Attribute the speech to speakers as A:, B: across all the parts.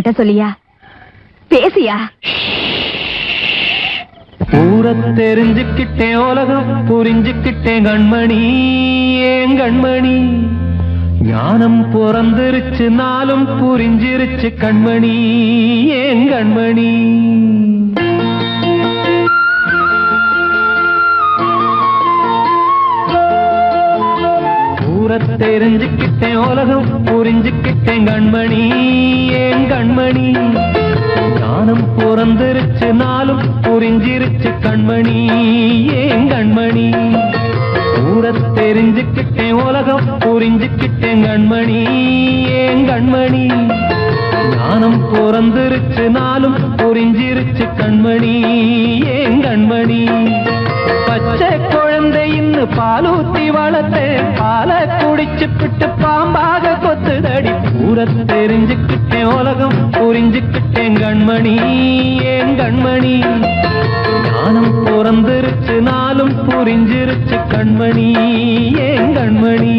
A: என்கிட்ட சொல்லியா? பேசியா?
B: ஊரை தெரிஞ்சுக்கிட்டேன், உலகம் புரிஞ்சுக்கிட்டேன் கண்மணி, ஏன் கண்மணி. ஞானம் பிறந்திருச்சு, நாளும் புரிஞ்சிருச்சு கண்மணி, ஏன் கண்மணி. தெரிஞ்சுக்கிட்டேன், உலகம் புரிஞ்சுக்கிட்டேன் கண்மணி, ஏன் கண்மணி. ஞானம் பிறந்திருச்சு, நாளும் புரிஞ்சிருச்சு கண்மணி, ஏன் கண்மணி. ஊரை தெரிஞ்சுக்கிட்டேன், உலகம் புரிஞ்சுக்கிட்டேன் கண்மணி, ஏன் கண்மணி. ஞானம் பிறந்திருச்சு, நாளும் புரிஞ்சிருச்சு கண்மணி, ஏன் கண்மணி. பச்சை குழந்தை இன்னும் பாலூத்தி வளர்த்தேன், பாலை குடிச்சு பிட்டு பாம்பாக கொத்துதடி. ஊரை தெரிஞ்சுக்கிட்டேன், உலகம் புரிஞ்சுக்கிட்டேன் கண்மணி, ஏன் கண்மணி. ஞானம் பிறந்திருச்சு, நாளும் புரிஞ்சிருச்சு கண்மணி, ஏன் கண்மணி.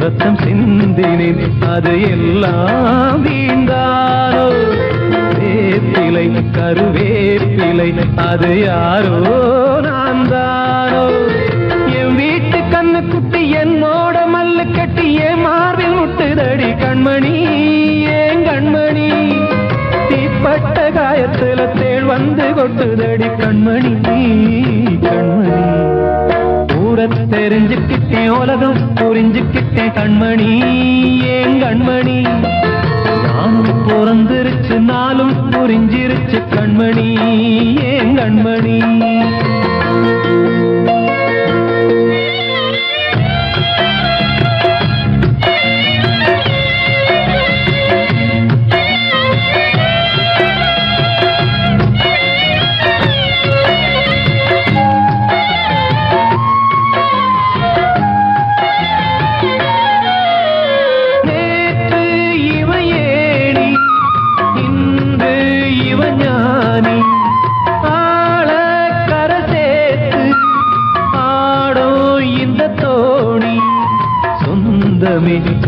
B: ரத்தம் சிந்தினேன், அது எல்லாம் வீண்டானோ. வேப்பிலை கருவேப்பிலை, அது யாரோ நான் தானோ. என் வீட்டு கண்ணு குட்டி என்னோட மல்லு கட்டி என் மார்பில் முட்டுதடி கண்மணி, ஏன் கண்மணி. தீப்பட்ட காயத்துல தேள் வந்து கொட்டுதடி கண்மணி, கண்மணி. ஊரை தெரிஞ்சுக்கிட்டேன், உலகம் புரிஞ்சுக்கிட்டேன் கண்மணி, ஏன் கண்மணி. ஞானம் பிறந்திருச்சு, நாளும் புரிஞ்சிருச்சு கண்மணி, ஏன் கண்மணி.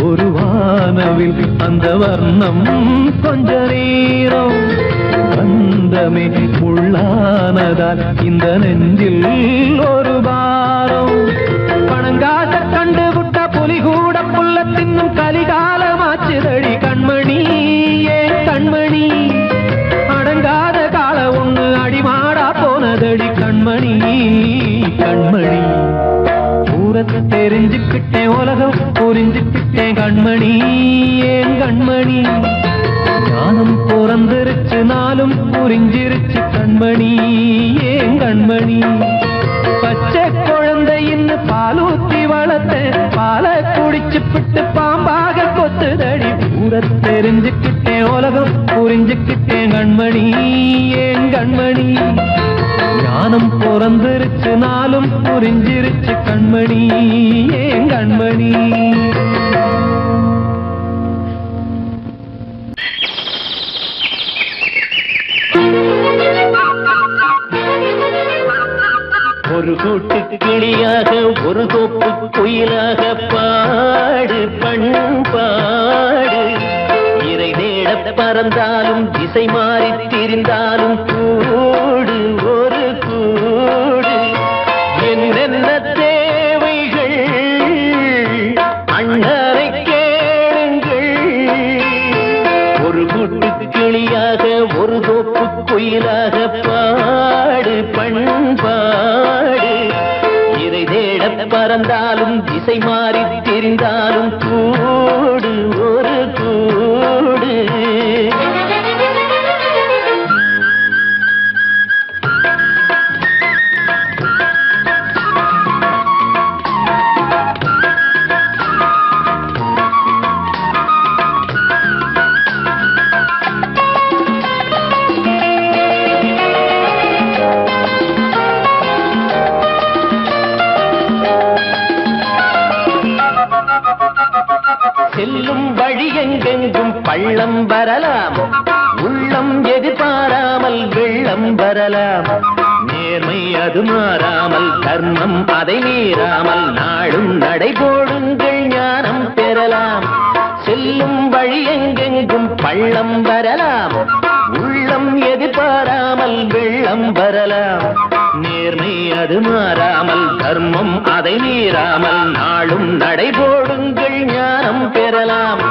B: ஒரு வானவில் அந்த வர்ணம் கொஞ்ச நேரம் பந்தமே உள்ளானதால் இந்த நெஞ்சில் ஒரு பாரம். பணங்காச கண்டு விட்ட புலி கூட புல்ல தின்னும் கலிகாலமாச்சுதடி கண்மணி, ஏன் கண்மணி. அடங்காத கால ஒண்ணு அடிமாடா போனதடி கண்மணி, கண்மணி. ஊரை தெரிஞ்சுக்கிட்டேன், உலகம் புரிஞ்சுக்கிட்டேன் கண்மணி, ஏன் கண்மணி. ஞானம் பிறந்திருச்சு, நாளும் புரிஞ்சிருச்சு கண்மணி, ஏன் கண்மணி. பச்சை குழந்தை இன்னும் பாலூத்தி வளர்த்தேன், பாலை குடிச்சு பிட்டு பாம்பாக கொத்துதடி. ஊரை தெரிஞ்சுக்கிட்டேன், உலகம் புரிஞ்சுக்கிட்டேன் கண்மணி, ஏன் கண்மணி. ஞானம் பிறந்திருச்சு, நாளும் புரிஞ்சிருச்சு கண்மணி, ஏன் கண்மணி. ஒரு கூட்டு கிளியாக, ஒரு தோப்பு குயிலாக பாடு பண்பாடு. இறை தேட பறந்தாலும், திசை மாறி திரிந்தாலும் கூடு ஒரு கூடு. என்னென்ன தேவைகள் அண்ணரை கேளுங்கள். ஒரு கூட்டு கிளியாக, ஒரு தோப்பு குயிலாக பாடு பண்பாடு. இறை தேட பறந்தாலும், திசை மாறி திரிந்தாலும் கூடு ஒரு கூடு. வரலாம். நேர்மை அது மாறாமல், தர்மம் அதை மீறாமல், நாளும் நடைபோடுங்கள் ஞானம் பெறலாம். செல்லும் வழி எங்கெங்கும் பள்ளம் வரலாம், உள்ளம் எதிர்பாராமல் வெள்ளம் வரலாம். நேர்மை அது மாறாமல், தர்மம் அதை மீறாமல், நாளும் நடைபோடுங்கள் ஞானம் பெறலாம்.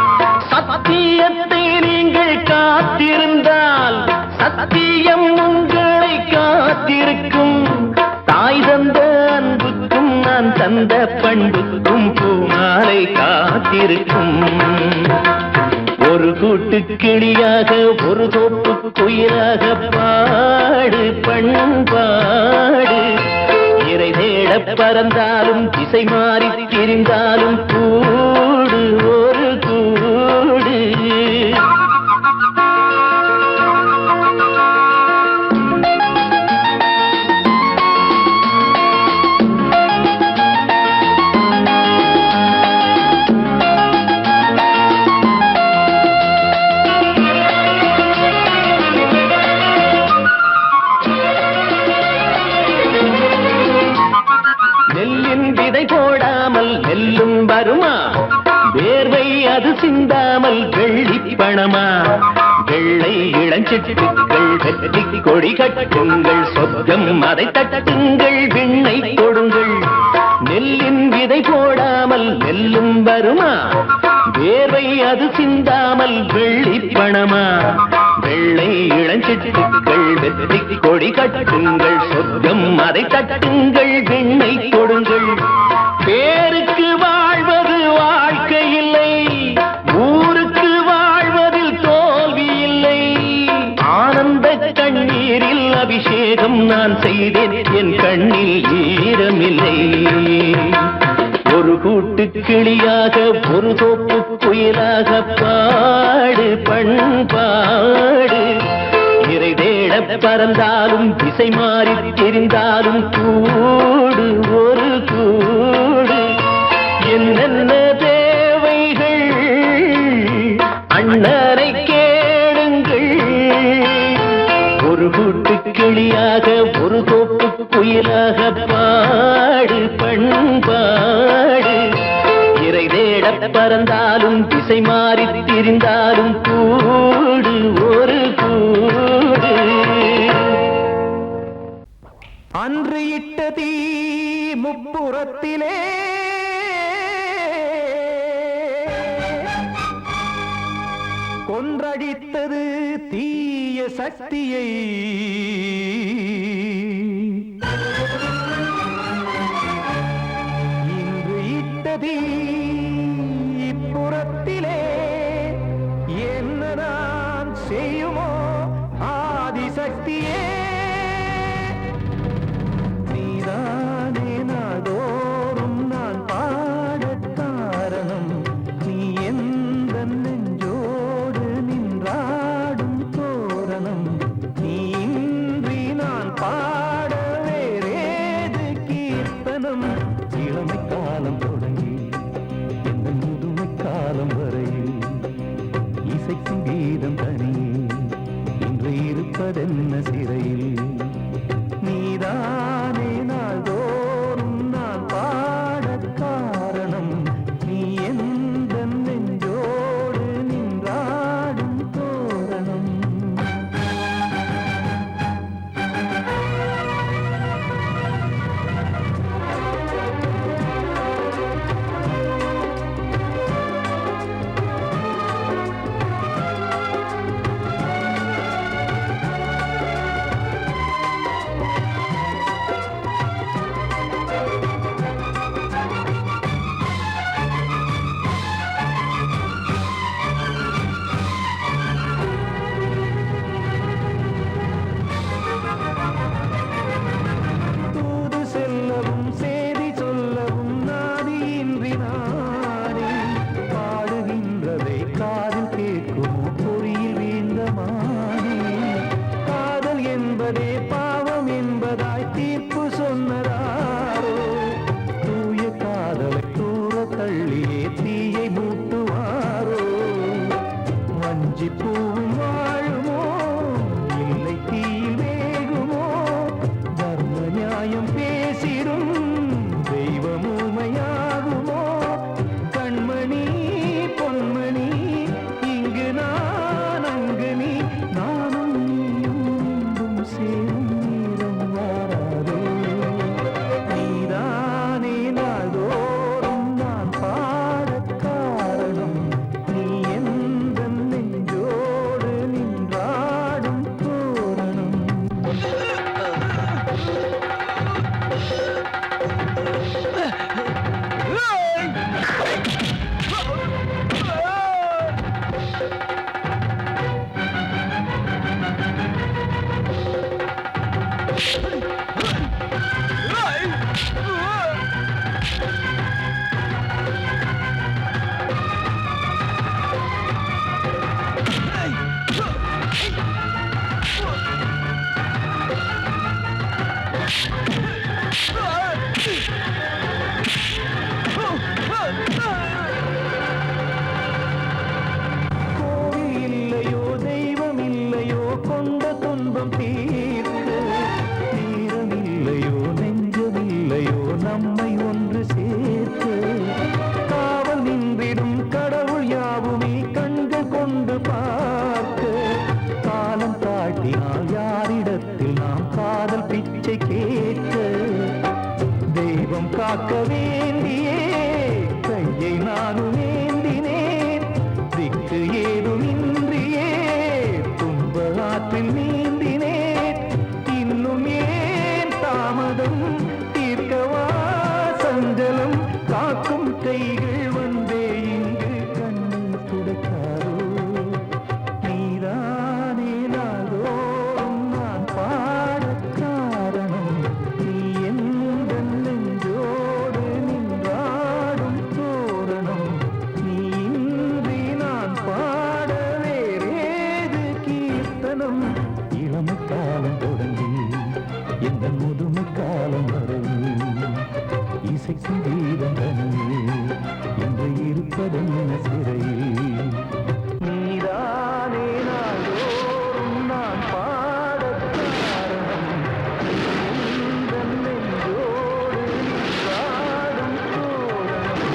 B: சத்தியத்தை நீங்கள் காத்திருந்தால் சத்தியம் உங்களை காத்திருக்கும். தாய் தந்த அன்புக்கும் நான் தந்த பண்புக்கும் பூமாலை காத்திருக்கும். ஒரு கூட்டு கிளியாக ஒரு தோப்பு குயிலாக பாடு பண்பாடு. இறை தேட பறந்தாலும் திசை மாறி திரிந்தாலும் கூடு ஒரு கூடு. போடாமல் நெல்லும் வருமா, வேர்வை அது சிந்தாமல் வெள்ளி பணமா. வெள்ளை இளஞ்சிட்டுக்கள் வெற்றி கொடி கட்டுங்கள், சொர்க்கம் அதை தட்டுங்கள், விண்ணை கொடுங்கள். நெல்லின் விதை போடாமல் நெல்லும் வருமா, வேர்வை அது சிந்தாமல் வெள்ளி பணமா. வெள்ளை இளஞ்சிட்டுக்கள் வெற்றி கொடி கட்டுங்கள், சொர்க்கம் அதை தட்டுங்கள், விண்ணை கொடுங்கள். பேருக்கு வாழ்வது வாழ்க்கை இல்லை, ஊருக்கு வாழ்வதில் தோல்வி இல்லை. ஆனந்த கண்ணீரில் அபிஷேகம் நான் செய்தேன், என் கண்ணில் ஈரமில்லை. ஒரு கூட்டு கிளியாக ஒரு தோப்பு குயிலாக பாடு பண்பாடு. இறை தேட பறந்தாலும் திசை மாறி தெரிந்தாலும் கூடு ஒரு கூடு. என்னென்ன தேவைகள் அண்ணனை கேளுங்கள். ஒரு கூட்டு கிளியாக ஒரு தோப்பு குயிலாக பாடு பண்பாடு. இறை தேட பறந்தாலும் திசை மாறி திரிந்தாலும் கூடு ஒரு கூடு.
C: அன்று இட்ட தீ முப்புறத்திலே கொன்றடித்தது தீய சக்தியை. இன்று இட்ட தீ இப்புறத்திலே என்ன நான் செய்யுமோ ஆதிசக்தியே. நீதானே நாள்தோறும் நான் பாடக் காரணம், நீ எந்த நெஞ்சோடு நின்றாடும் தோரணம். நீ இன்றி நான் பாட வேறேது கீர்த்தனம். இளமை காலம் தொடங்கி எந்த முதுமை காலம் வரையில் இசைக்கும் கீதம் தனியே இன்று இருப்பதென்ன சிறையில். நீதானே நாள்தோறும் நான் பாடக் காரணம், நீ எந்த நெஞ்சோடு நின்றாடும் தோரணம். நம்மை ஒன்று சேர்த்து காவல் நின்றிடும் கடவுள் யாவுமே கண்கள் கொண்டு பார்க்க காலம் தாட்டினால் யாரிடத்தில் நாம் காதல் பிச்சை கேட்க தெய்வம் காக்க வேண்டியே கையை நானும் ஏந்தினேன் திக்கு ஏதுமின்றியே துன்ப ஆற்றில் நீந்தினேன் இன்னும் ஏன் தாமதம் சஞ்சலம் காக்கும் கைகள் வந்தே இங்கு கண்ணீர் துடைக்காரோ நீதானே நாள்தோறும் நான் பாடக் காரணம் நீ எந்த நெஞ்சோடு நின்றாடும் தோரணம் நீ இன்றி நான் பாட வேறேது கீர்த்தனம் இளமை காலம் தொடங்கி எந்த முதுமை காலம் வரை இசைக்கும் கீதம் தனியே என்று இருப்பதென்ன சிறையில் நீதானே நாள்தோறும் நான் பாடக் காரணம் எந்த நெஞ்சோடு நின்றாடும் தோரணம்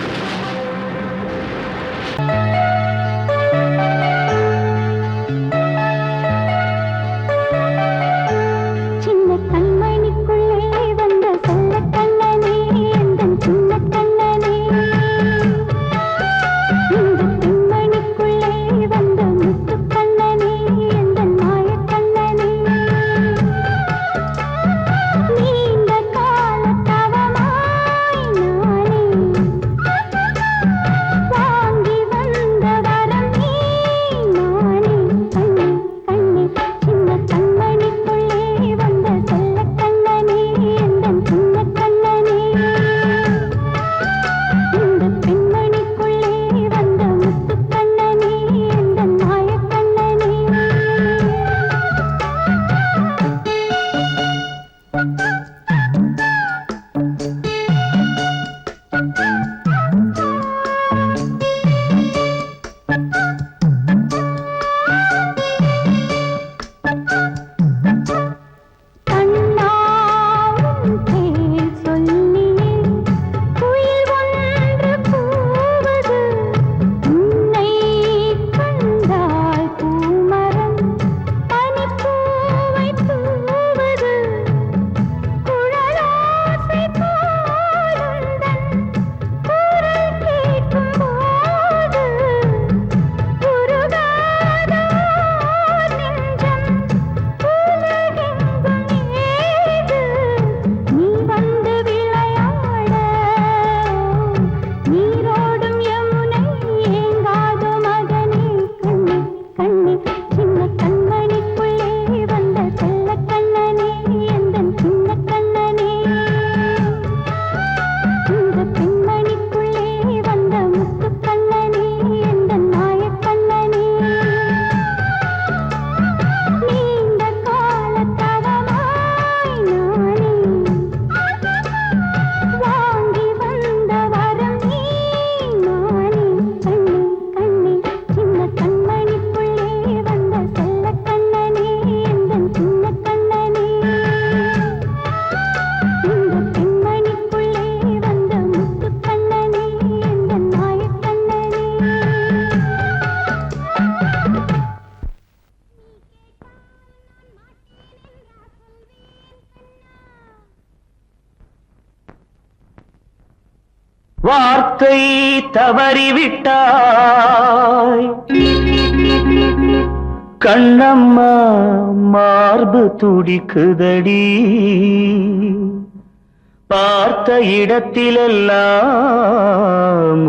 B: வார்த்தை தவறிவிட்டாய் கண்ணம்மா மார்பு துடிக்குதடி பார்த்த இடத்திலெல்லாம்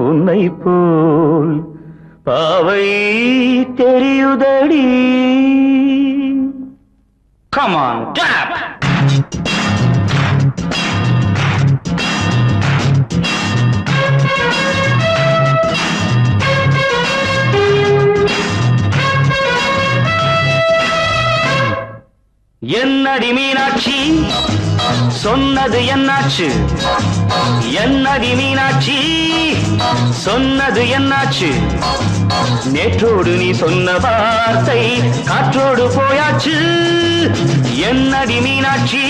B: உன்னை போல் பாவை தெரியுதடி. Come on, tap! என்னடி மீனாட்சி சொன்னது என்னாச்சு? என்னடி மீனாட்சி சொன்னது என்னாச்சு? நேற்றோடு நீ சொன்ன வார்த்தை காற்றோடு போயாச்சு. என்னடி மீனாட்சி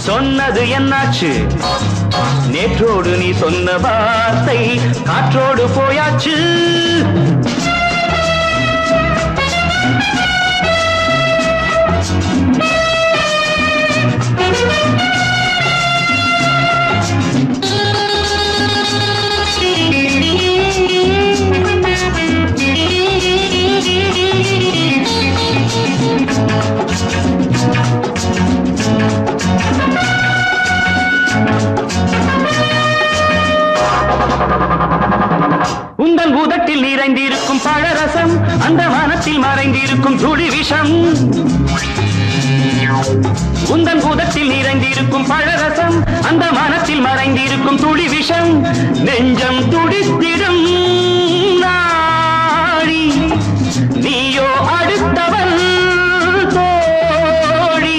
B: சொன்னது என்னாச்சு? நேற்றோடு நீ சொன்ன வார்த்தை காற்றோடு போயாச்சு. உந்தன் பூதத்தில் நிறைந்திருக்கும் பழரசம் அந்த வானத்தில் மறைந்திருக்கும் துளி விஷம். உந்தன் பூதத்தில் நிறைந்திருக்கும் பழரசம் அந்த வானத்தில் மறைந்திருக்கும் துளி விஷம். நெஞ்சம் துடித்திடும் நாடி நீயோ அடுத்தவன் தோழி.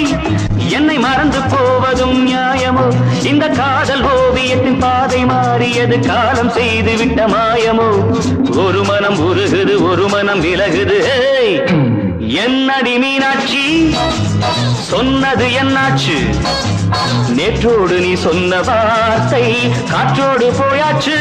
B: என்னை மறந்து போவதும் நியாயமோ? இந்த காதல் ஓவியத்தின் பாதை மாறியது காலம் செய்து விட்ட மாயமோ? ஒரு மனம் உருகுது ஒரு மனம் விலகுது. என்னடி மீனாட்சி சொன்னது என்னாச்சு? நேற்றோடு நீ சொன்ன வார்த்தை காற்றோடு போயாச்சு.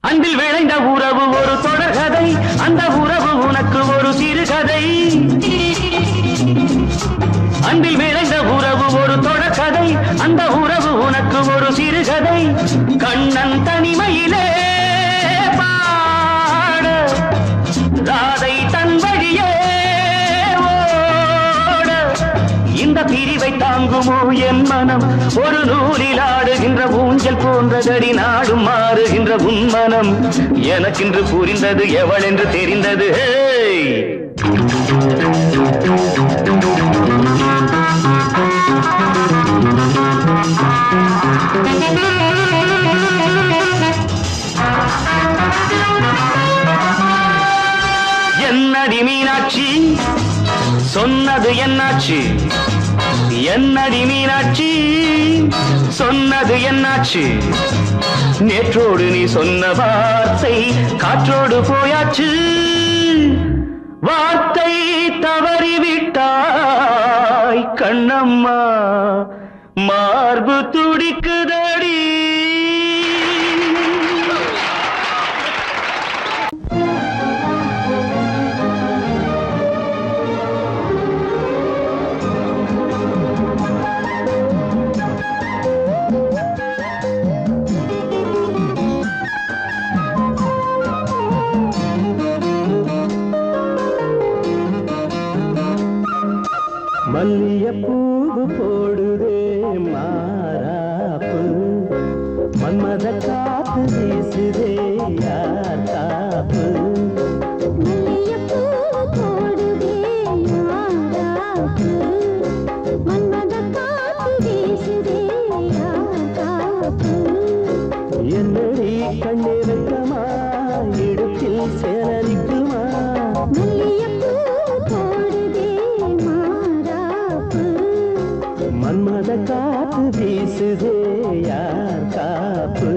B: அன்பில் விளைந்த உறவு ஒரு தொடர்கதை, அந்த உறவு உனக்கு ஒரு சிறுகதை. அன்பில் விளைந்த உறவு ஒரு தொடர்கதை, அந்த உறவு உனக்கு ஒரு சிறுகதை. கண்ணன் தனிமையிலே பாட ராதை தன் வழியே ஓட. இந்த பிரிவை தாங்குமோ என் மனம்? ஒரு நூலில் ஆடுகின்ற ஊஞ்சல் போன்றதடி நாடும் மாறுகின்ற உன்மனம். எனக்கென்று புரிந்தது எவள் என்று தெரிந்தது. என்னடி மீனாட்சி சொன்னது என்னாச்சு? என்னடி மீனாட்சி சொன்னது என்னாச்சு? நேற்றோடு நீ சொன்ன வார்த்தை காற்றோடு போயாச்சு. வார்த்தை தவறிவிட்டாய் கண்ணம்மா, மார்பு துடிக்குதடி.
C: மல்லியப்பூவு போடுதே மாறாப்பு, மன்மத காத்து வீசுதே யார் காப்பு.
D: மல்லியப்பூவு போடுதே மாறாப்பு, மன்மத காத்து வீசுதே யார் காப்பு.
C: என்னடி கண்ணே வெக்கமா இடுப்பில் சேரரிக்குமா? மன்மத காத்து வீசுதே யார் காப்பு.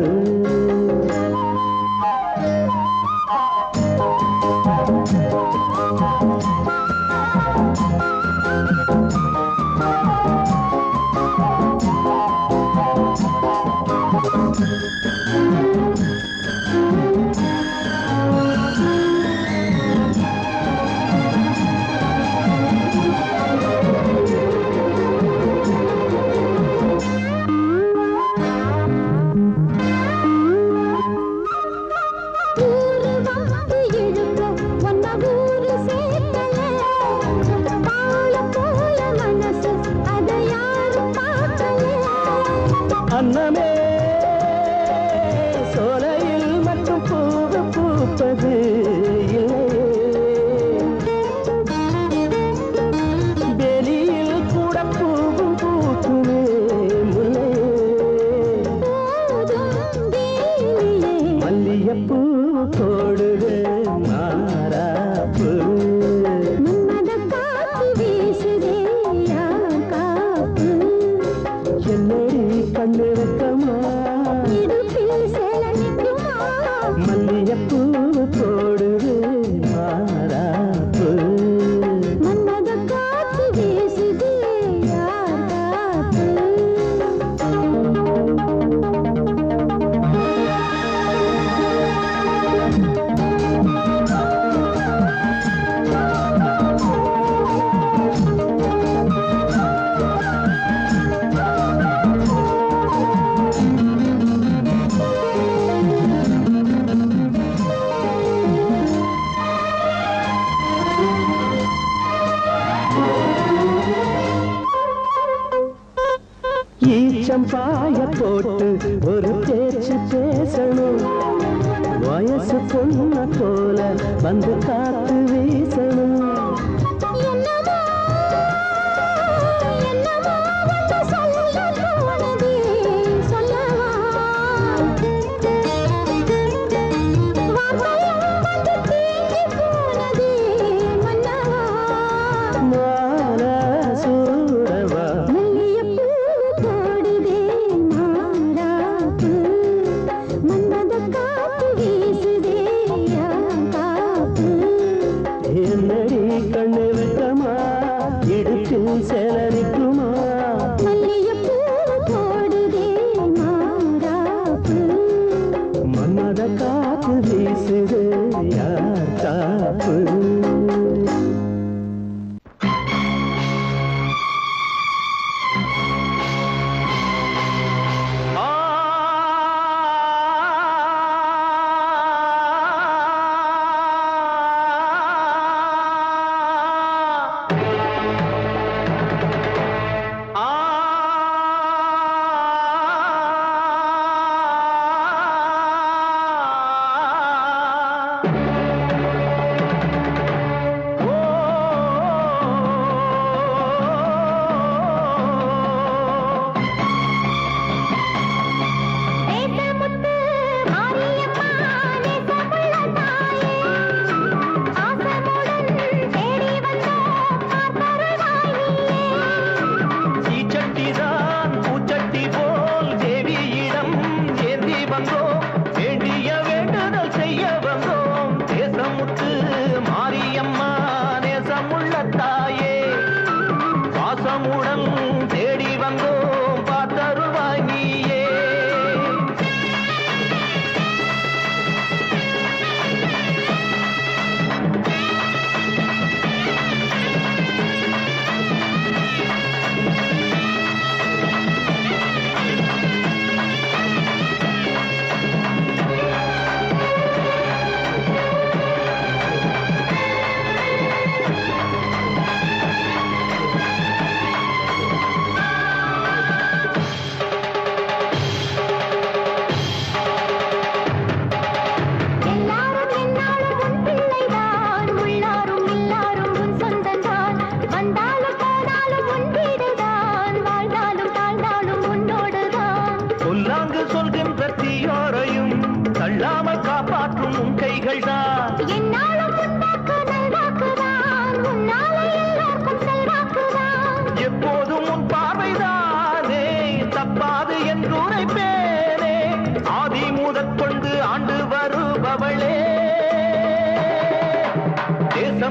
C: அன்னமே பூத்தது இல்லையே வெளியில் கூட பூவும் பூக்குமே முல்லையே மல்லியப்பூ போடுது மாறாப்பு என்னடி கண்ணு வைக்கமா மல்லியப்பூ போடுது மாறாப்பு ஈச்சம்பாய போட்டு ஒரு பேச்சு பேசணும் வயசு பொண்ண போல வந்து காத்து வீசணும் என்னடி கண்ணு வைக்கமா இடுப்பில் சேலரிக்குமா மன்மத காத்து வீசுது யார் காப்பு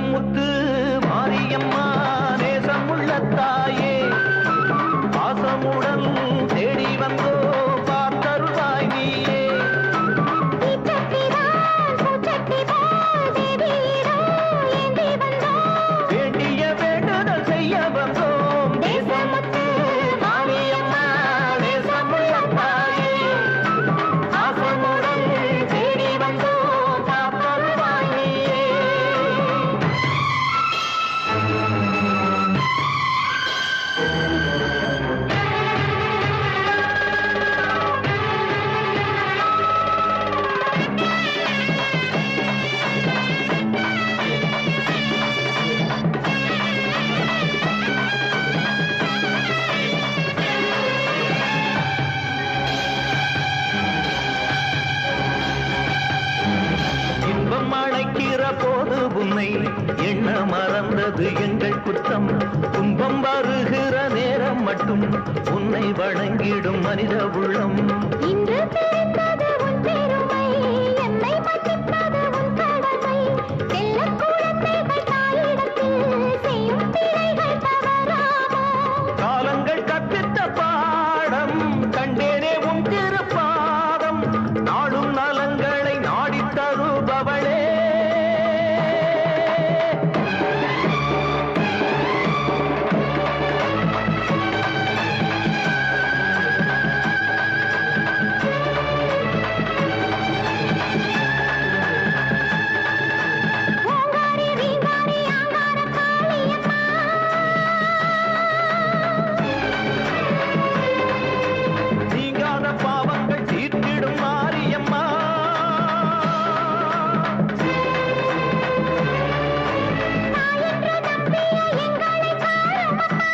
B: முத்து மாரியம்மா நேசமுள்ள தாயே பாசமுடன் தேடி வந்தோ பார்த்தருள்வாய் நீயே வேண்டிய வேண்டுதல் செய்ய வந்தோம் நேசமுத்து மாரியம்மா நேசமுள்ள தாயே பாசமுடன் தேடி வந்தோ பார்த்தருள்வாய் நீயே
C: பெருமை எண்ண மறந்தது எங்கள் குற்றம். துன்பம் வருகிற நேரம் மட்டும் உன்னை வணங்கிடும் மனித உள்ளம்.
D: இன்று பிறந்தது உன் பெருமை, என்னை மன்னிப்பது உன் கடமை. செல்லக் குழந்தைகள் தாயிடத்தில் செய்யும் பிழைகள் தவறாமோ?
C: காலங்கள் கற்பித்த பாடம் கண்டேனே உன் திருப்பாதம். நாடும் நலங்களை நாடித் தருபவளே.
D: ஓங்காரி ரீங்காரி ஆங்கார காளியம்மா,
C: நீங்காத பாவங்கள் தீர்த்திடும் மாரியம்மா.
D: நாயென்று நம்பிய எங்களை காருமம்மா.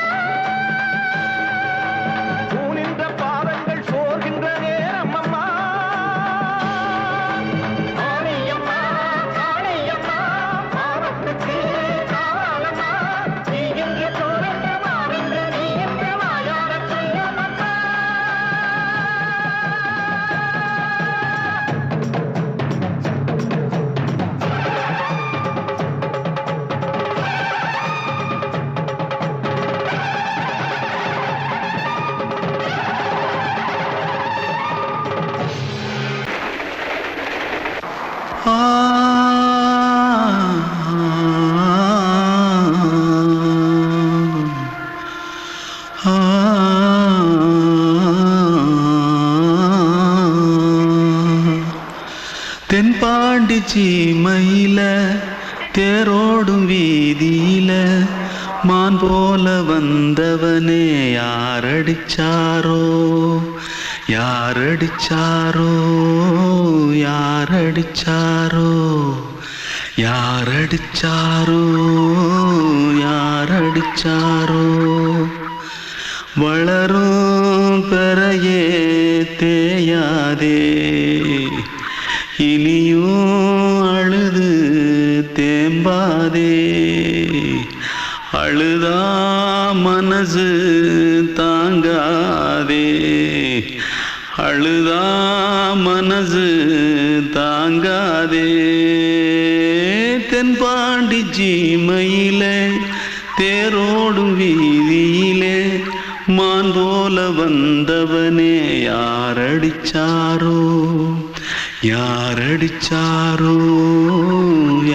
C: பூனின்ற பாதங்கள் சோர்கின்ற நேரம் அம்மா. ஆணையம்மா ஆணையம்மா பாவத்துக்கு காலம்மா. நீ என்று தோன்ற மாறின்று நீ என்று வாயார சொல்லமம்மா.
E: தென்பாண்டி சீமையில தேரோடும் வீதியில மான் போல வந்தவனே யாரடிச்சாரோ யாரடிச்சாரோ யாரடிச்சாரோ யாரடிச்சாரோ யாரடிச்சாரோ வளரும் பெறையே தேயாதே இனியும் அழுது தேம்பாதே அழுதா மனசு தாங்காதே அழுதா மனசு தாங்காதே தென்பாண்டி சீமையிலே தேரோடும் வீதியிலே மான் போல வந்தவனே யாரடிச்சாரோ யாரடிச்சாரோ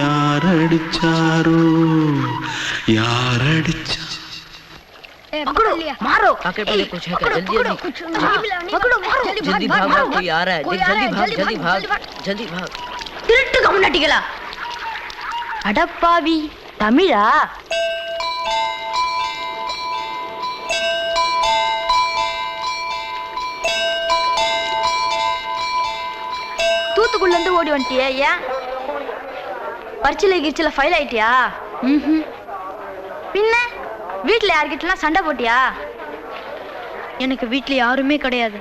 E: யாரடிச்சாரோ யாரடிச்சா
A: पकड़ो मारो
F: पकड़ पकड़ कुछ है क्या? जल्दी जल्दी
A: पकड़ो मारो
F: जल्दी भाग भाग कोई आ रहा है जल्दी भाग जल्दी भाग
A: திருட்டு கம்யூனிட்டிகளா அடப்பாவி தமிழா தூத்துக்குள்ள இருந்து ஓடி வந்துட்டியா? ஏன் பரிச்சையில கிரிச்சில ஃபைல் ஆயிட்டியா? பின்ன வீட்டுல யார்கிட்டலாம் சண்டை போட்டியா? எனக்கு வீட்டுல யாருமே கிடையாது.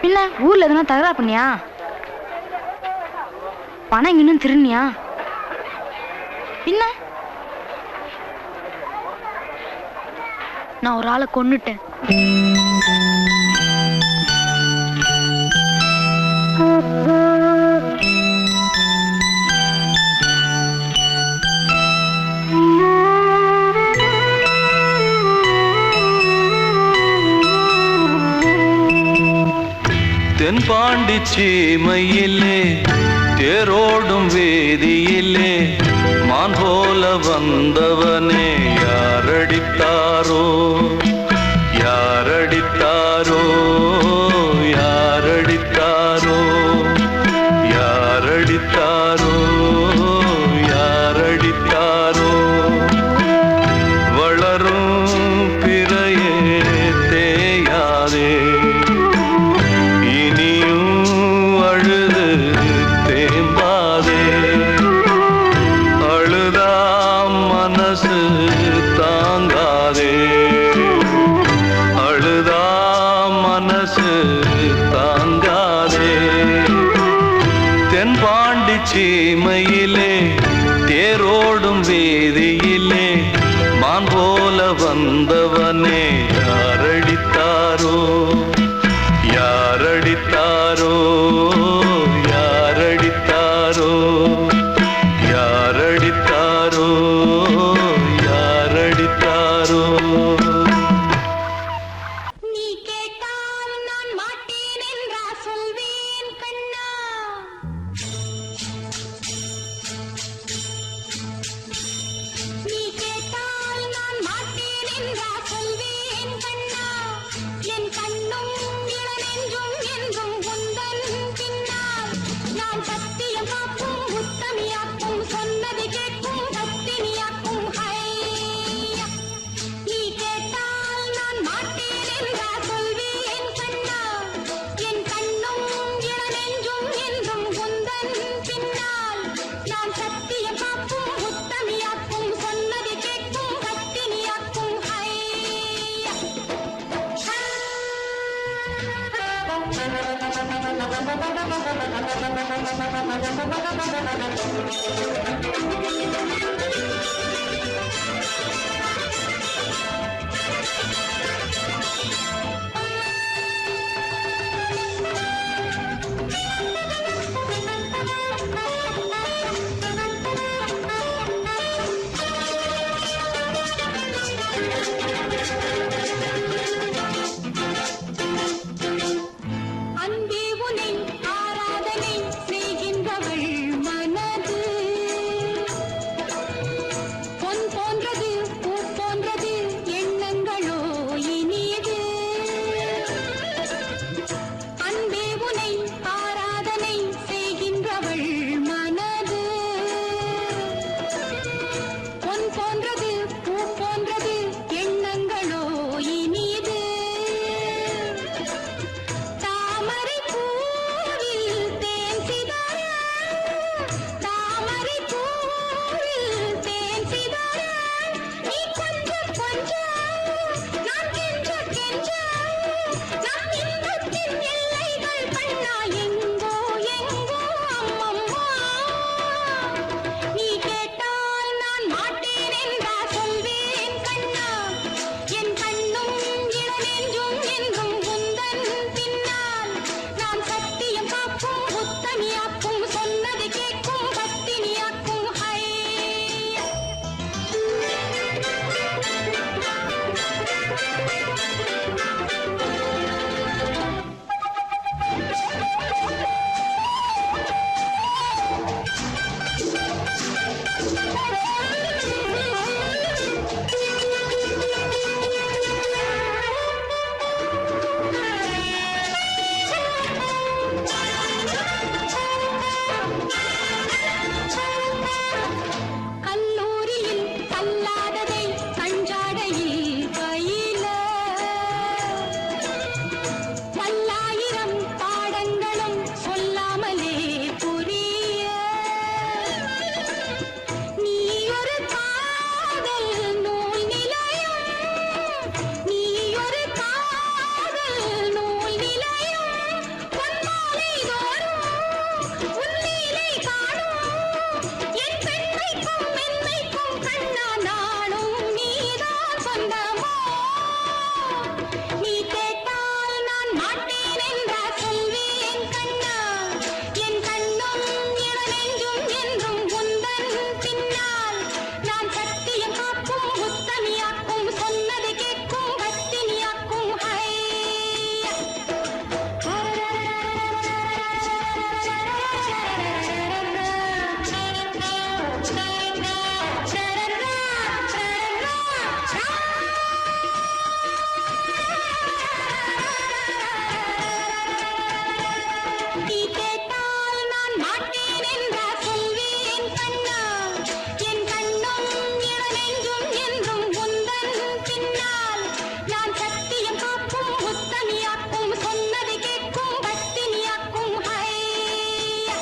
A: பின்ன ஊர்ல எதுனா தகராறு பண்ணியா? பணம் இன்னும் திருநியா? பின்ன நான் ஒரு ஆளை கொன்னுட்டேன்.
E: தென்பாண்டி சீமையிலே தேரோடும் வேதியிலே மான் போல வந்தவனே யாரடித்தாரோ யாரடித்தாரோ யாரடித்தாரோ யாரடித்தாரோ யாரடித்தாரோ வளரும் பிறையே தேயாதே சீமையிலே தேரோ வந்தவனே யாரடித்தாரோ யாரடித்தாரோ யாரடித்தாரோ யாரடித்தாரோ யாரடித்தாரோ
D: நீ கேட்டால் நான் மாட்டேன் என்றா சொல்வேன் கண்ணா நீ கேட்டால் நான் மாட்டேன் என்றா சொல்வேன் கண்ணா என் கண்ணும் இளநெஞ்சும் என்றும் உந்தன் பின்னால் நான் சத்தியம் காக்கும் உத்தமியாக்கும் சொன்னது கேட்கும் பத்தினியாக்கும் ஹையா நீ கேட்டால் நான் மாட்டேன் என்றா சொல்வேன் கண்ணா என் கண்ணும் இளநெஞ்சும் என்றும் உந்தன் பின்னால் நான் சத்தியம் காக்கும் உத்தமியாக்கும் சொன்னது கேட்கும் பத்தினியாக்கும் ஹையா அன்பே உனை ஆராதனை செய்கின்றவள் மனது பொன் போன்றது பூ போன்றது எண்ணங்களோ இனியது அன்பே உனை ஆராதனை செய்கின்றவள் மனது பொன் போன்றது பூ போன்றது எண்ணங்களோ இனியது தாமரை பூவில் தேன் சிதற தாமரை பூவில் தேன் சிதற நீ கொஞ்சம் கொஞ்சம் நான் கெஞ்ச கெஞ்ச நம் இன்பத்தின் எல்லைகள் கண்ணா எங்கோ எங்கோ அம்மம்மா நீ கேட்டால் நான் மாட்டேன் என்றா சொல்வேன் கண்ணா என் கண்ணும் இளநெஞ்சும் என்றும் உந்தன் பின்னால் நான் சத்தியம் காக்கும் உத்தமியாக்கும் சொன்னது கேட்கும் பத்தினியாக்கும் ஹையா கல்லூரியில் கல்லாததை கஞ்சாடையில் பயில பல்லாயிரம் பாடங்களும் சொல்லாமலே புரிய நீ ஒரு காதல் நூல் நிலையம் நீ ஒரு காதல் நூல் நிலையம் பொன்மாலை தோறும் உன்னிலை காணும் என் பெண்மைக்கும் மென்மைக்கும் கண்ணா நானும் நீதான் சொந்தமோ நீ கேட்டால் நான் மாட்டேன் என்றா சொல்வேன் கண்ணா என் கண்ணும் இளநெஞ்சும் என்றும் உந்தன் பின்னால் நான் சத்தியம் காக்கும் உத்தமியாக்கும் சொன்னது கேட்கும் பத்தினியாக்கும் ஹையா நீ கேட்டால் நான் மாட்டேன் என்றா சொல்வேன் கண்ணா என் கண்ணும் இளநெஞ்சும் என்றும் உந்தன் பின்னால் நான் சத்தியம் காக்கும் உத்தமியாக்கும் சொன்னது கேட்கும் பத்தினியாக்கும் ஹையா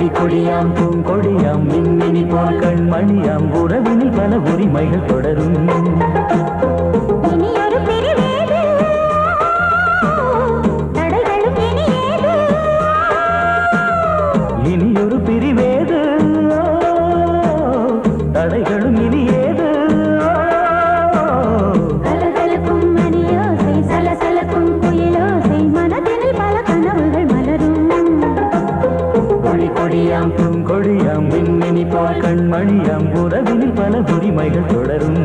B: கொடி கொடியாம் பூங்கொடியாம் மின்மினி போல் கண்மணியாம் உறவினில் பல உரிமைகள் தொடரும்
D: இனியொரு பிரிவேது தடைகளும் இனியேது
B: இனியொரு பிரிவேது தடைகளும் இனியேது
D: கலகலக்கும் மணியோசை சலசலக்கும் குயிலோசை மனதினில் பல கனவுகள் மலரும்
B: கொடி கொடியாம் பூங்கொடியாம் மின்மினி போல் கண்மணியாம் உறவினில் பல உரிமைகள் தொடரும்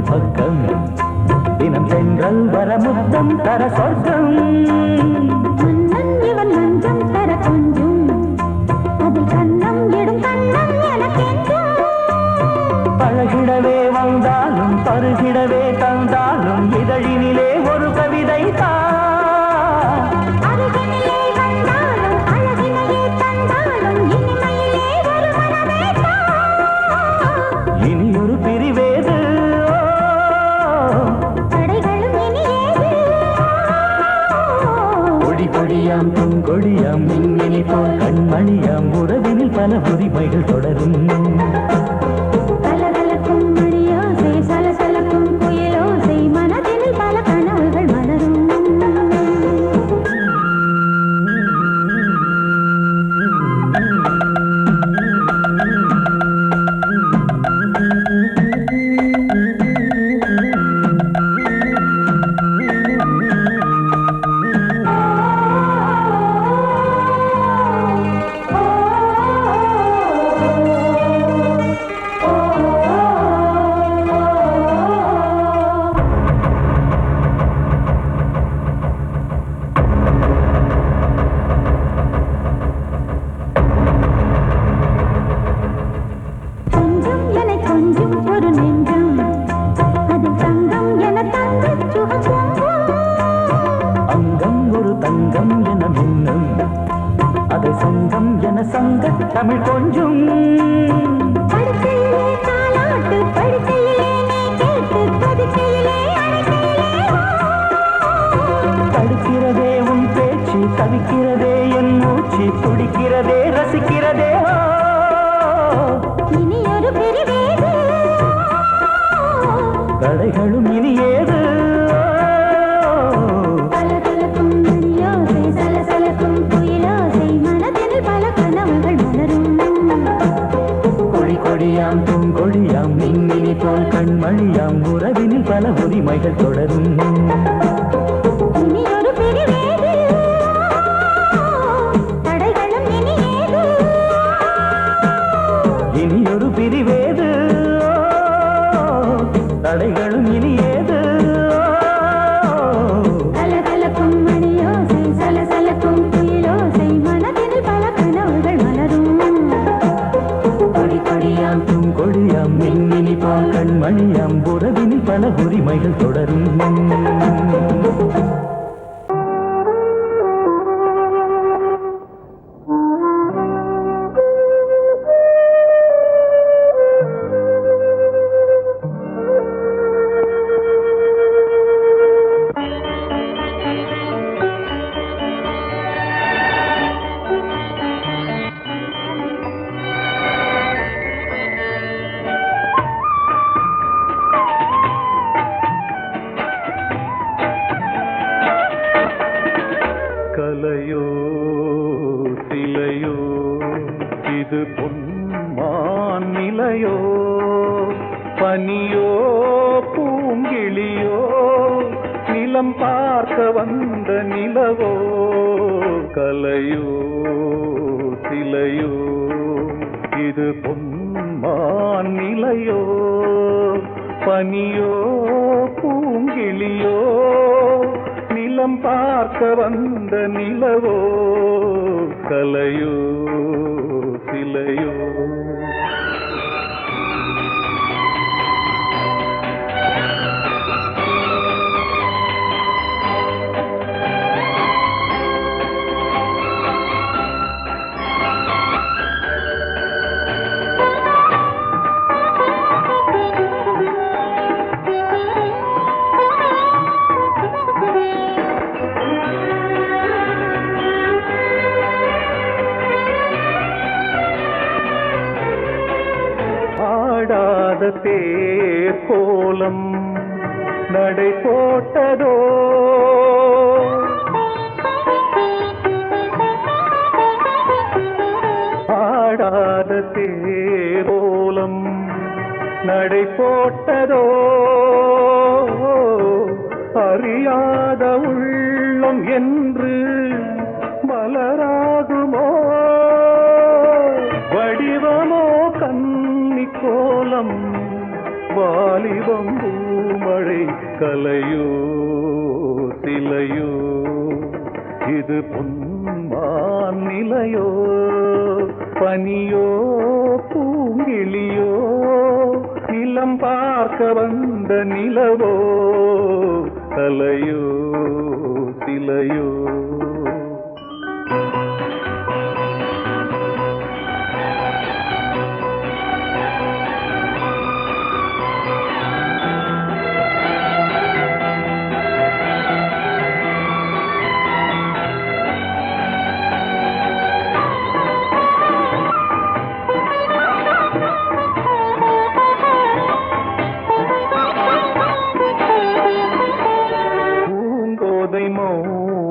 B: பக்கம் தினம் சென்றல் வரமுத்தம் தர சொர்க்கம்
D: மன்னன் இவன் மஞ்சம் தர கொஞ்சம் அதில் கண்ணம் இடும் கண்ணம் எனக்கென்றும்
B: பழகிடவே வந்தாலும் பருகிடவே தந்தாலும் இதழினிலே ஒரு கவிதை
D: அருகினிலே வந்தாலும் அழகினையே தந்தாலும் இனிமையிலே ஒரு மனமே
B: இனியொரு பிரிவேது கொடியாம் பூங்கொடியாம் மின்மினி போல் கண்மணியாம் உறவினில் பல உரிமைகள் தொடரும்
D: கலகலக்கும் மணியோசை சலசலக்கும் குயிலோசை மனதினில் பல கனவுகள் மலரும்
B: தமிழ் கொஞ்சம்
D: படுக்கையிலே தாலாட்டு படுக்கையிலே நீ கேட்டு கொதிக்கையிலே
B: தடுக்கிறதே உன் பேச்சு தவிக்கிறதே என் மூச்சு துடிக்கிறதே ரசிக்கிறதே
D: இனி ஒரு பிரிவேது
B: கடைகளும் இனி ஏது
D: கலகலக்கும் மணியோசை சலசலக்கும் குயிலோசை மனதினில் பல கனவுகள் மலரும்
B: கொடி கொடியாம் பூங்கொடியாம் மின்மினி போல் கண்மணியாம் உறவினில் பல உரிமைகள் தொடரும்
D: இனி ஒரு பிரிவேது தடைகளும் இனியேது
B: இனியொரு பிரிவேது தடைகளும் இனியேது
D: கலகலக்கும் மணியோசை சலசலக்கும் குயிலோசை மனதினில் பல கனவுகள் மலரும்
B: கொடி கொடியாம் பூங்கொடியாம் மின்மினி போல் கண்மணியாம் உறவினில் பல உரிமைகள் தொடரும்
C: கலையோ சிலையோ இது பொன்மான் நிலையோ பனியோ பூங்கிளியோ நிலம் பார்க்க வந்த நிலவோ கலையோ சிலையோ இது பொன்மான் நிலையோ பனியோ பூங்கிளியோ நிலம் பார்க்க வந்த நிலவோ கலையோ சிலையோ தேர் கோலம் நடை போட்டதோ ஆடாத தேர் கோலம் நடை போட்டதோ அறியாத உள்ளம் என்று மலராகுமோ வடிவமோ கன்னி கோலம் வாலிபம் பூமழை கலையோ சிலையோ இது பொன்மான் நிலையோ பனியோ பூங்கிளியோ நிலம் பார்க்க வந்த நிலவோ கலையோ சிலையோ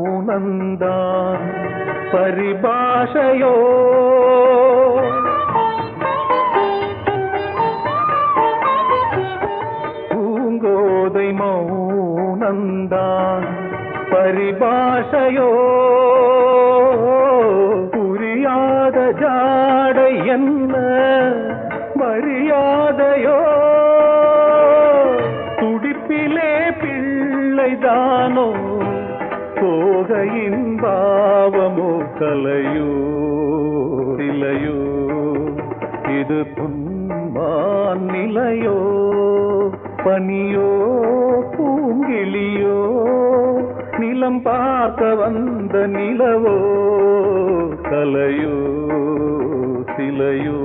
C: மௌனந்தான் பரிபாஷையோ பூங்கோதை மௌனந்தான் பரிபாஷையோ புரியாத ஜாடை என்ன மரியாதையோ துடிப்பிலே பிள்ளைதானோ போகையின் பாவமோ கலையோ சிலையோ இது பொன்மான் நிலையோ பனியோ பூங்கிளியோ நிலம் பார்க்க வந்த நிலவோ கலையோ சிலையோ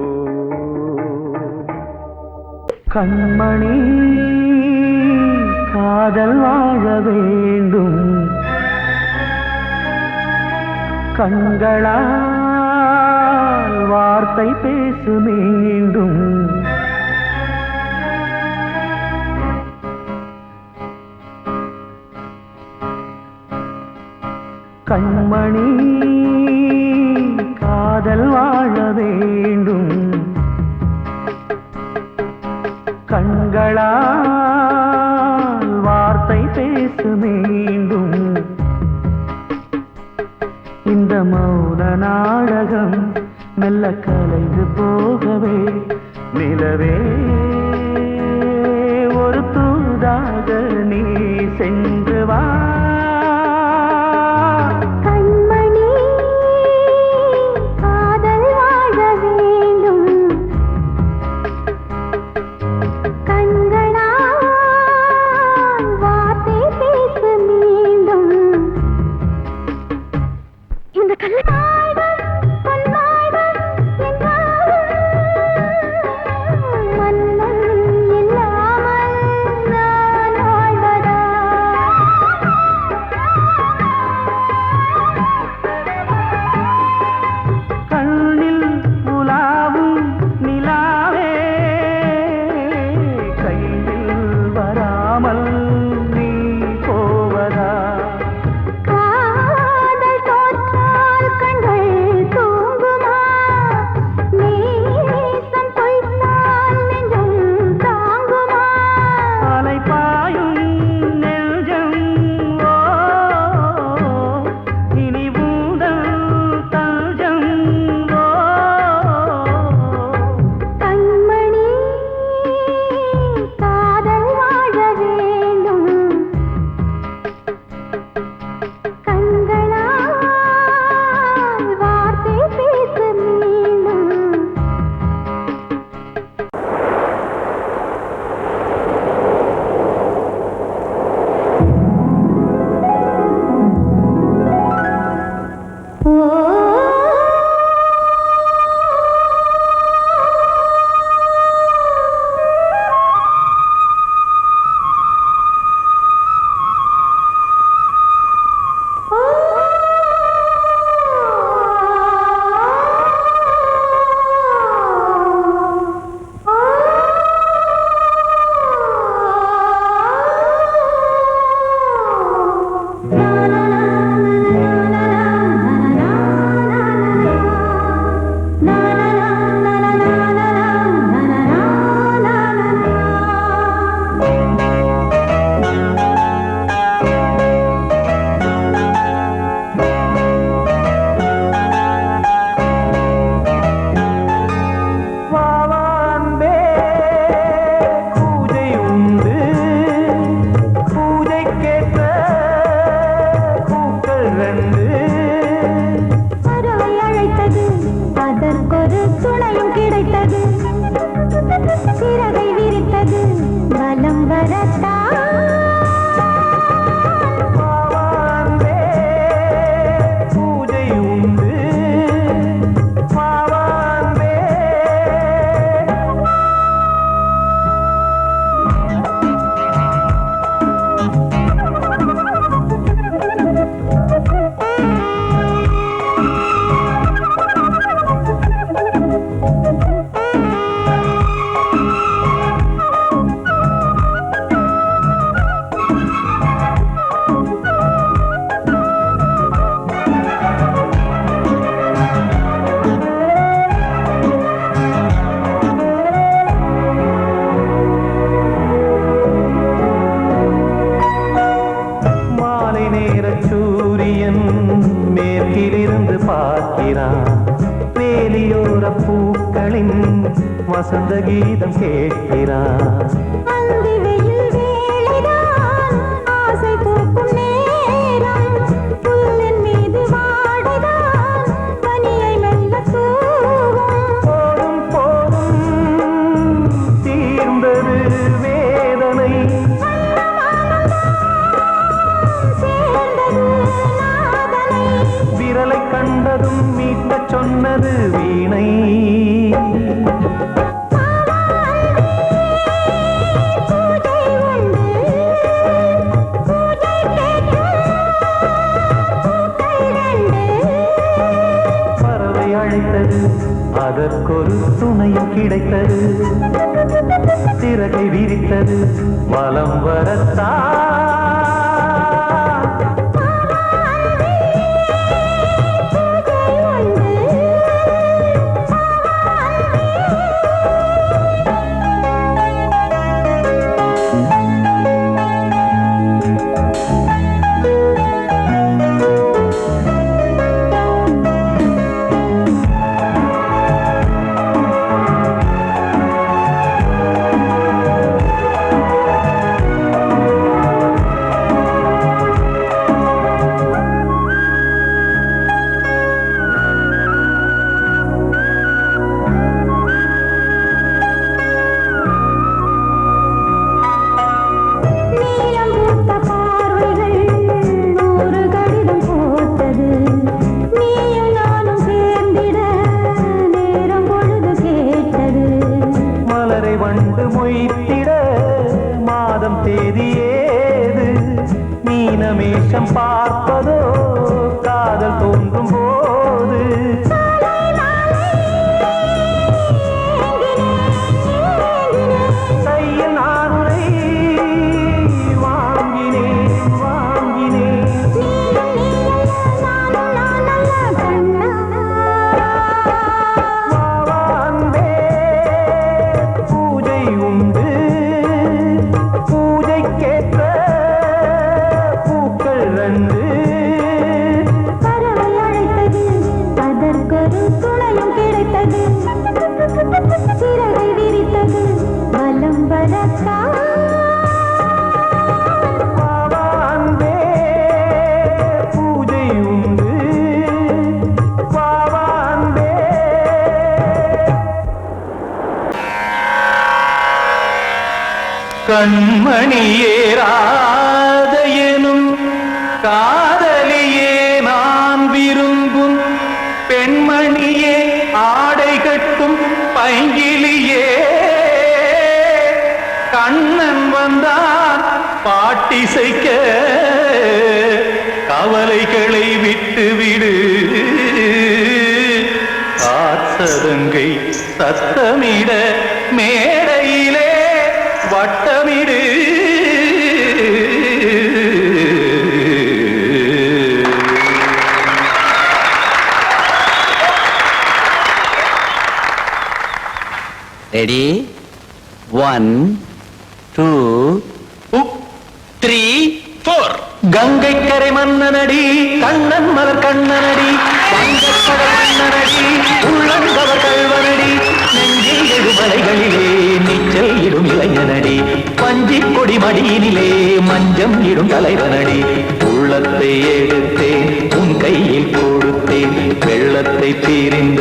C: கண்மணி காதல் வாழ வேண்டும் கண்களால் வார்த்தை பேசு மீண்டும் கண்மணி காதல் வாழ வேண்டும் கண்களால் வார்த்தை பேசு மீண்டும் இந்த மௌன நாடகம் மெல்ல கலைந்து போகவே நிலவே ஒரு தூதாக நீ சென்று வா
D: கண்மணி காதல் வாழ வேண்டும் கண்களால் வார்த்தை பேசு மீண்டும் இந்த கல்யாணம் பொன்னாடம் என்றாலும் மன்னன் இல்லாமல் நான் வாழ்வதா
C: கண்ணில் உலாவும் நிலாவே கையில் வராமல் நீ போவதா
D: காதல் தோற்றால் கண்ட
C: பார்க்கிறான் வேலியோர பூக்களின் வசந்த கீதம் கேட்கிறான்
D: அந்தி வெயில் வேளைதான் ஆசை பூக்கும் நேரம் புல்லின் மீது வாடைதான் பனியை மெல்ல தூவும்
C: போதும் போதும் தீர்ந்தது வேதனை
D: சேர்ந்தது நாதனை
C: விரலை கண்டதும் மீட்டச் சொன்னது வீணை
D: பூஜை உண்டு பூஜை கேட்கும் பூக்கள் ரெண்டு
C: பறவை அழைத்தது அதற்கொரு துணையும் கிடைத்தது சிறகை விரித்தது வலம் வரத்தான்
D: நீலம் பூத்த பார்வைகள் நூறு கடிதம் போட்டது நீயும் நானும் சேர்ந்திட நேரம் பொழுது கேட்டது
C: மலரை வண்டு மொய்த்திட மாதம் தேதி ஏது மீனமேஷம் பார்ப்பதோ காதல் தோன்றும் போது கையில் நானுரை வாங்கினேன் வாங்கினேன் வாவாந்தே பூஜை உண்டு பூஜைக்கேற்ற பூக்கள் ரெண்டு
D: பறவை அழைத்தது அதற்கொரு துணையும் கிடைத்தது சிறகை விரித்தது வலம் வரத்தான்
C: வாவாந்தே பூஜை உண்டு வாவாந்தே கண்மணியேராதையனும் காதலியே நான் விரும்பும் பெண்மணியே ஆடை கட்டும் பைங்கிலியே கண்ணன் வந்தான் பாட்டிசைக்க கவலைகளை விட்டுவிடு காத்ததங்கை சத்தமிட மேடையிலே வட்டமிடு
B: ரெடி 1 2 3 4
C: கங்கை கரை மன்னனடி கண்ணன் மலர் கண்ணனடி வங்கக்கடல் மன்னனடி உள்ளங்கவர் கல்வனடி நெஞ்சில் எழுமலைகளிலே நீச்சல் இடும் இளைஞனடி பஞ்சிக் கொடி மடியினிலே மஞ்சம் இடும் தலைவனடி உள்ளத்தை எடுத்தேன் உன் கையில் கொடுத்தேன் வெள்ளத்தை பிரிந்த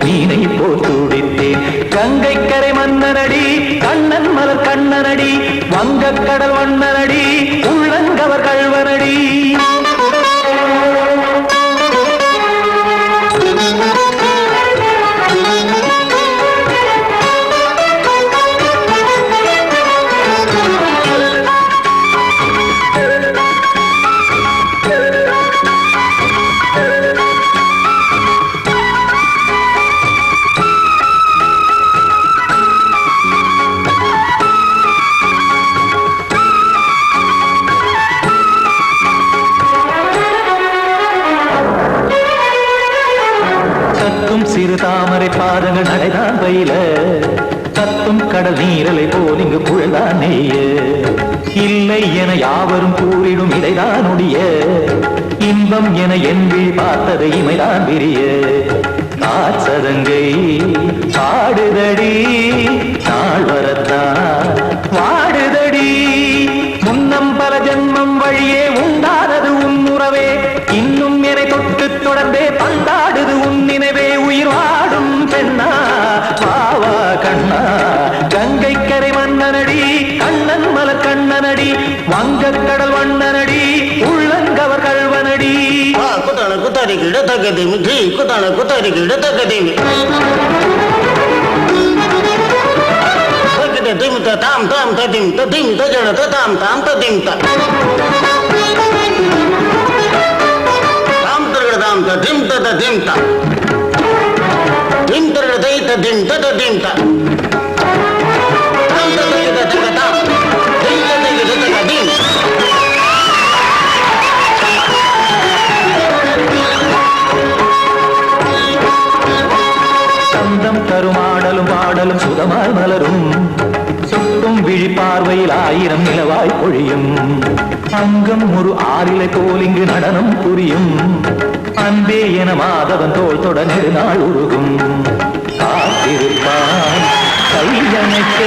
C: மீனை போல் துடித்தேன் கங்கை கரை மன்னனடி கண்ணன் மலர் கண்ணனடி வங்கக்கடல் வண்ணனடி உள்ளங்கவர் கல்வனடி சிறு தாமரை பாதங்கள் நடைதான் பயில கத்தும் கடல் நீரலை போல் இங்கு குழல்தான் நெய்ய இல்லை என யாவரும் கூறிடும் இடைதான் உடைய இன்பம் என என்பி பார்த்தது இமைதான் விரிய காசதங்கை பாடுதடி நாள் வரத்தான் வாடுதடி முன்னம் பல ஜென்மம் வழியே உண்டானது உன் உறவே இன்னும் என்னை தொட்டு தொடர்ந்தே பந்தாடுது உன் நினைவே உயிர் வாடும் பெண்ணா பாவா கண்ணா கங்கை கரை மன்னனடி கண்ணன் மலர் கண்ணனடி வங்கக் கடல் வண்ணனடி உள்ளங்கவர் கல்வனடி
G: குத்தான குத்தாரி கிட தகதிமி ஜி குத்தான குத்தாரி கிட தகதிமி தகத திம் தாம் தாம் ததிம் ததிம் தஜன தாம் தாம் ததிம் தாம் தரகட தாம் ததிம் ததிம் தாம் திம் தரகட தை ததிம் ததிம் தாம் தாம் தகத தகதாம் தை தகத தகதிம்
C: சந்தம் கருமாடலும் பாடலும் சுதமாய் மலரும் சுட்டும் விழி பார்வையில் ஆயிரம் நிலவாய் பொழியும் அங்கம் ஒரு ஆறிலை போல் இங்கு நடனம் புரியும் அன்பே என மாதவன் தோள் தொட நெடுநாள் உருகும் காத்திருப்பான் கையணைக்க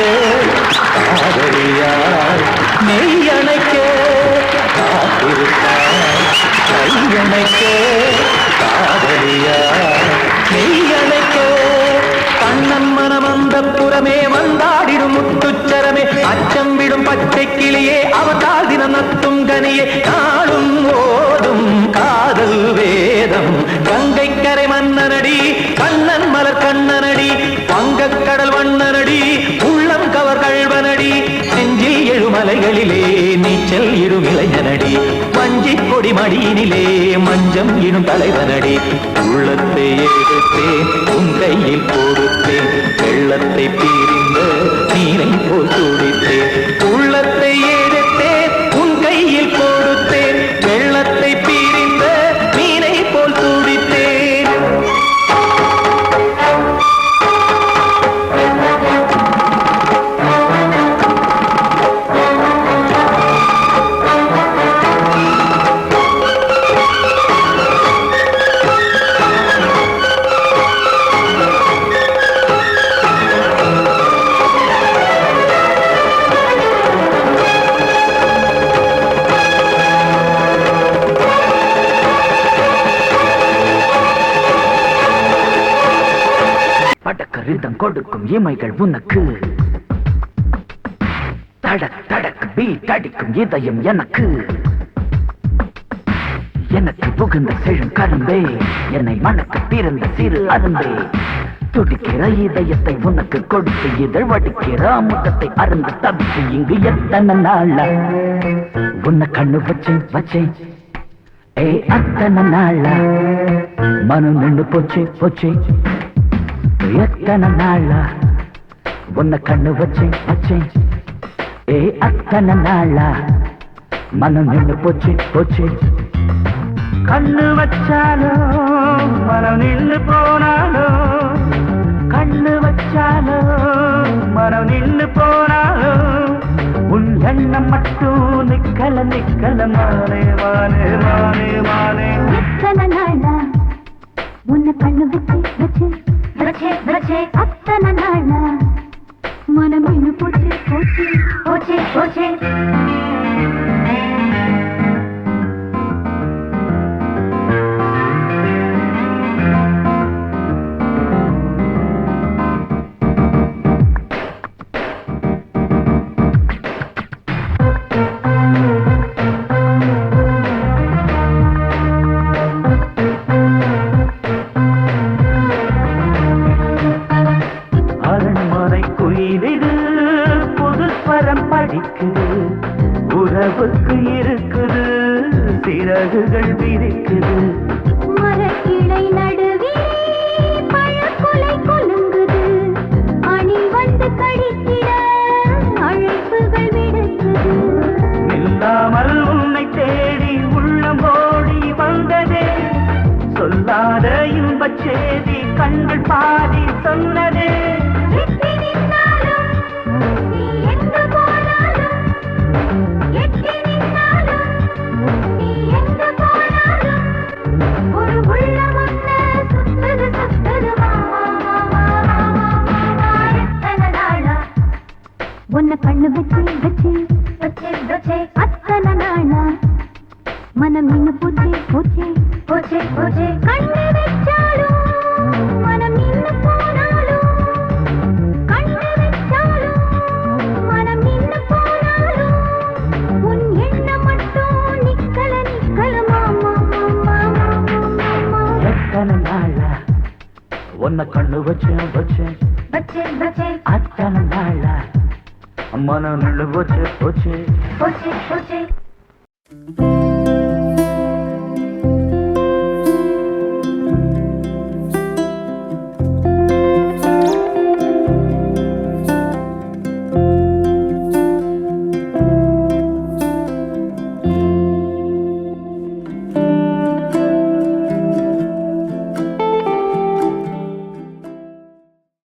C: காதலியார் மெய்யணைக்க காத்திருப்பான் கையணைக்க காதலியார் மெய்யணைக்க கண்ணன் மனம் அந்த புறமே வந்தாடிடும் முத்துச்சரமே அச்சம் விடும் பச்சை கிளியே அவதால் தினம் நத்தும் கனியே நாளும் ஓடும் காதல் வேதம் கங்கை கரை மன்னனடி கண்ணன் மலர் கண்ணனடி வங்கக் கடல் வண்ணனடி உள்ளம் கவர் கல்வனடி நெஞ்சில் எழுமலைகளிலே நீச்சல் இடும் இளைஞனடி வஞ்சி கொடி மடியினிலே மஞ்சம் இடும் தலைவனடி உள்ளத்தை எடுத்தேன் உன் கையில் கொடுத்தேன் வெள்ளத்தை பீரிந்த நீரை போல் துடித்தேன் உள்ளத்தை எடுத்தேன் உன் கையில் கொடுத்தேன் வெள்ளத்தை பீரிந்த நீரை போல் துடித்தேன் படக்கரிதம் கொடுக்கும் இமைகள் உனக்கு தடக் தடக் பீட் அடிக்கும் இதயம் எனக்கு எனக்கு புகுந்த செழும் கரும்பே என்னை மணக்க பிறந்த சிறு அரும்பே துடிக்கிற இதயத்தை உனக்கு கொடுத்து இதழ் வடிக்கிற அமுதத்தை அருந்து தவித்து இங்கு எத்தனை நாள உன்னை கண்ணு வச்சேன் வச்சேன் ஏ அத்தனை நாள மனம் நின்று போச்சு போச்சு எத்தனை நாளா உன்னை கண்ணு வச்சேன் வச்சேன் ஏ அத்தனை நாளா மனம் நின்று போச்சு போச்சு கண்ணு வச்சாலும் மனம் நின்று போனாலும் கண்ணு வச்சாலும் மனம் நின்று போனாலும் உன் எண்ணம் மட்டும் நிக்கல நிக்கல மானே மானே மானே மானே
D: எத்தனை நாளா உன்னை கண்ணு வச்சு வச்சு வச்சே வச்சே அத்தனை நாளா மனம் இன்னும் போச்சு போச்சு போச்சே போச்சே
C: உறவுக்கு இருக்குது சிறகுகள் விரிக்குது
D: மரக்கிளை நடுவே பழக்குலை கொலுங்குது அணி வந்து கடித்திட அழைப்புகள் விடுக்குது
C: இல்லாமல் உன்னை தேடி உள்ளம் ஓடி வந்ததே சொல்லாத இன்பச் செய்தி கண்கள் பாதி சொன்னதே
D: எட்டி நின்னாலும் நீ எங்கு போனாலும்
C: உன்னை கண்ணு வச்சேன் வச்சேன்
D: बच्चे बच्चे
C: அத்தனை நாளா மனம் நின்று போச்சு போச்சு
D: पोचे पोचे